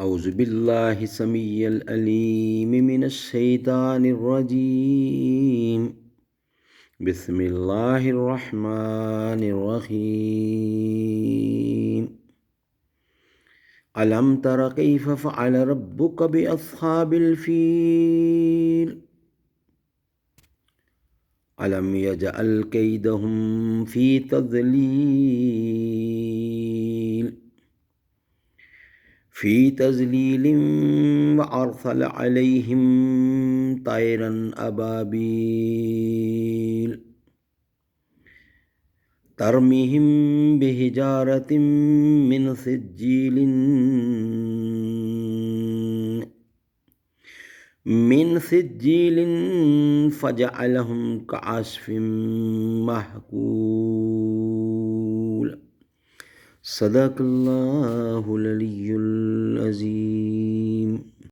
اعوذ باللہ السمیع العلیم من الشیطان الرجیم بسم اللہ الرحمن الرحیم علم تر کیف فعل ربک باصحاب الفیل علم یجعل کیدہم فی تضلیل وارسل علیہم طیرا ابابیل ترمیہم بحجارۃ من سجیل فجعلہم کعصف مأکول۔ صدق اللہ العلی العظیم۔